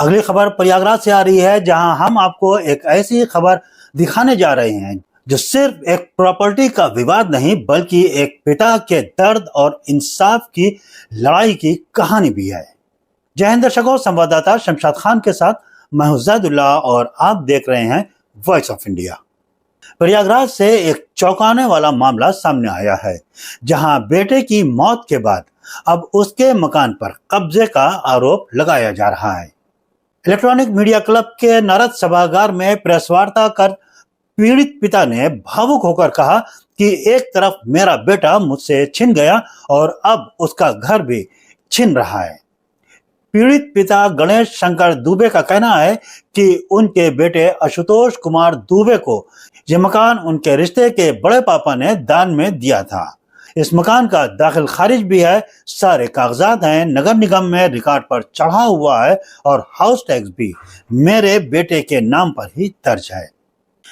अगली खबर प्रयागराज से आ रही है, जहां हम आपको एक ऐसी खबर दिखाने जा रहे हैं जो सिर्फ एक प्रॉपर्टी का विवाद नहीं बल्कि एक पिता के दर्द और इंसाफ की लड़ाई की कहानी भी है। जय हिंद दर्शकों, संवाददाता शमशाद खान के साथ मैं हूं ज़ैदुल्लाह और आप देख रहे हैं वॉइस ऑफ इंडिया। प्रयागराज से एक चौंकाने वाला मामला सामने आया है, जहां बेटे की मौत के बाद अब उसके मकान पर कब्जे का आरोप लगाया जा रहा है। इलेक्ट्रॉनिक मीडिया क्लब के नारद सभागार में प्रेस वार्ता कर पीड़ित पिता ने भावुक होकर कहा कि एक तरफ मेरा बेटा मुझसे छिन गया और अब उसका घर भी छिन रहा है। पीड़ित पिता गणेश शंकर दुबे का कहना है कि उनके बेटे आशुतोष कुमार दुबे को यह मकान उनके रिश्ते के बड़े पापा ने दान में दिया था। इस मकान का दाखिल खारिज भी है, सारे कागजात हैं, नगर निगम में रिकॉर्ड पर चढ़ा हुआ है और हाउस टैक्स भी मेरे बेटे के नाम पर ही दर्ज है।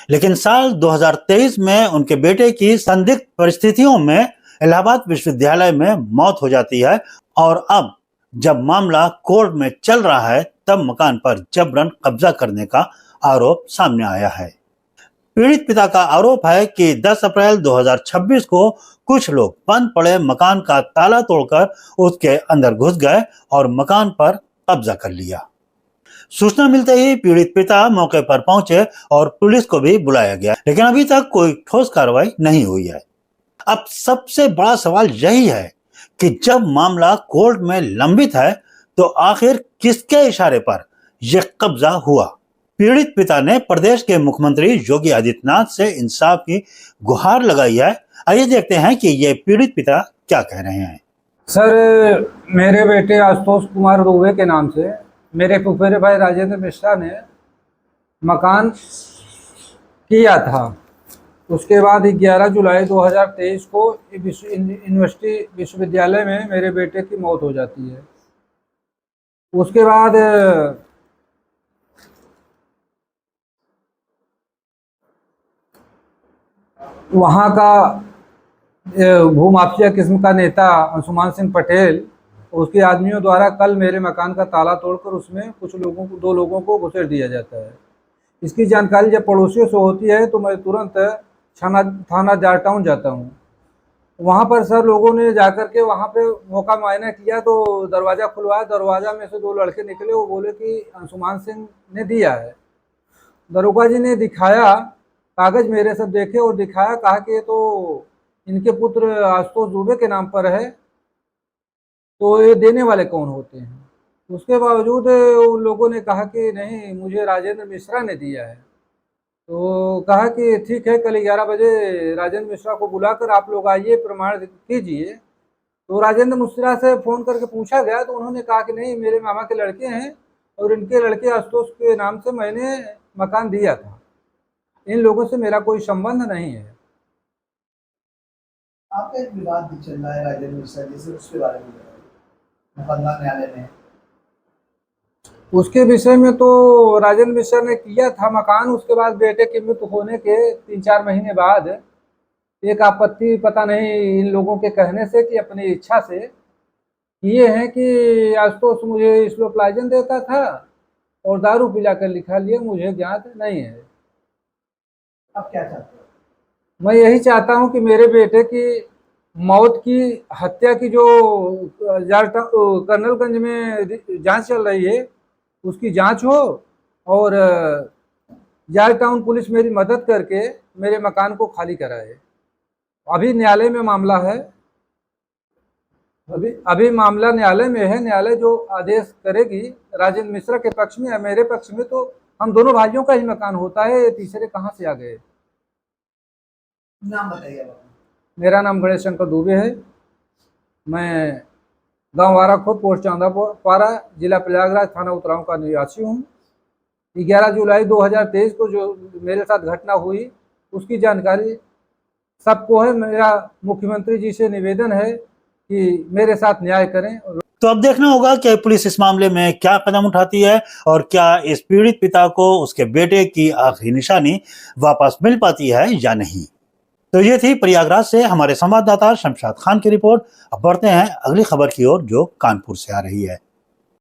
लेकिन साल 2023 में उनके बेटे की संदिग्ध परिस्थितियों में इलाहाबाद विश्वविद्यालय में मौत हो जाती है और अब जब मामला कोर्ट में चल रहा है तब मकान पर जबरन कब्जा करने का आरोप सामने आया है। पीड़ित पिता का आरोप है कि 10 अप्रैल 2026 को कुछ लोग बंद पड़े मकान का ताला तोड़कर उसके अंदर घुस गए और मकान पर कब्जा कर लिया। सूचना मिलते ही पीड़ित पिता मौके पर पहुंचे और पुलिस को भी बुलाया गया, लेकिन अभी तक कोई ठोस कार्रवाई नहीं हुई है। अब सबसे बड़ा सवाल यही है कि जब मामला कोर्ट में लंबित है तो आखिर किसके इशारे पर यह कब्जा हुआ। पीड़ित पिता ने प्रदेश के मुख्यमंत्री योगी आदित्यनाथ से इंसाफ की गुहार लगाई है। आइए देखते हैं कि ये पीड़ित पिता क्या कह रहे हैं। सर, मेरे बेटे आशुतोष कुमार दुबे के नाम से मेरे फुफेरे भाई राजेंद्र मिश्रा ने मकान किया था। उसके बाद 11 जुलाई 2023 को यूनिवर्सिटी विश्वविद्यालय में मेरे बेटे की मौत हो जाती है। उसके बाद वहाँ का भूमाफिया किस्म का नेता अंशुमान सिंह पटेल, उसके आदमियों द्वारा कल मेरे मकान का ताला तोड़कर उसमें कुछ लोगों को 2 लोगों को घुसेड़ दिया जाता है। इसकी जानकारी जब पड़ोसियों से होती है तो मैं तुरंत थाना जारटाउन जाता हूँ। वहाँ पर सर लोगों ने जाकर के वहाँ पे मौका मुआयना किया तो दरवाज़ा खुलवाया। दरवाज़ा में से 2 लड़के निकले, वो बोले कि अंशुमान सिंह ने दिया है। दरोगा जी ने दिखाया कागज़, मेरे सब देखे और दिखाया, कहा कि ये तो इनके पुत्र आशुतोष दुबे के नाम पर है, तो ये देने वाले कौन होते हैं। उसके बावजूद उन लोगों ने कहा कि नहीं, मुझे राजेंद्र मिश्रा ने दिया है। तो कहा कि ठीक है, कल 11 बजे राजेंद्र मिश्रा को बुलाकर आप लोग आइए, प्रमाण कीजिए। तो राजेंद्र मिश्रा से फ़ोन करके पूछा गया तो उन्होंने कहा कि नहीं, मेरे मामा के लड़के हैं और इनके लड़के आशुतोष के नाम से मैंने मकान दिया था, इन लोगों से मेरा कोई संबंध नहीं है। आपका एक विवाद भी चल रहा है राजेंद्र मिश्रा जी से, उसके बारे में मुकदमा न्यायालय में, उसके विषय में तो राजेंद्र मिश्रा ने किया था मकान। उसके बाद बेटे की मृत्यु होने के 3-4 महीने बाद एक आपत्ति, पता नहीं इन लोगों के कहने से कि अपनी इच्छा से किए हैं कि आशुतोष मुझे स्लोप्लाइजन देता था और दारू पिला कर लिखा लिए, मुझे ज्ञात नहीं है। अब क्या चाहते हो? मैं यही चाहता हूं कि मेरे बेटे की मौत की, हत्या की जो कर्नलगंज में जांच चल रही है उसकी जांच हो और जारटाउन पुलिस मेरी मदद करके मेरे मकान को खाली कराए। अभी न्यायालय में मामला है, अभी मामला न्यायालय में है। न्यायालय जो आदेश करेगी राजेंद्र मिश्रा के पक्ष में या मेरे पक्ष में, तो हम दोनों भाइयों का ही मकान होता है, तीसरे कहाँ से आ गए। नाम बताइए। मेरा नाम गणेश शंकर दुबे है। मैं गांव वाराखोद, पोस्ट चांदापारा, जिला प्रयागराज, थाना उतराव का निवासी हूँ। 11 जुलाई 2023 को जो मेरे साथ घटना हुई उसकी जानकारी सबको है। मेरा मुख्यमंत्री जी से निवेदन है कि मेरे साथ न्याय करें। तो अब देखना होगा कि पुलिस इस मामले में क्या कदम उठाती है और क्या इस पीड़ित पिता को उसके बेटे की आखिरी निशानी वापस मिल पाती है या नहीं। तो ये थी प्रयागराज से हमारे संवाददाता शमशाद खान की रिपोर्ट। अब बढ़ते हैं अगली खबर की ओर जो कानपुर से आ रही है।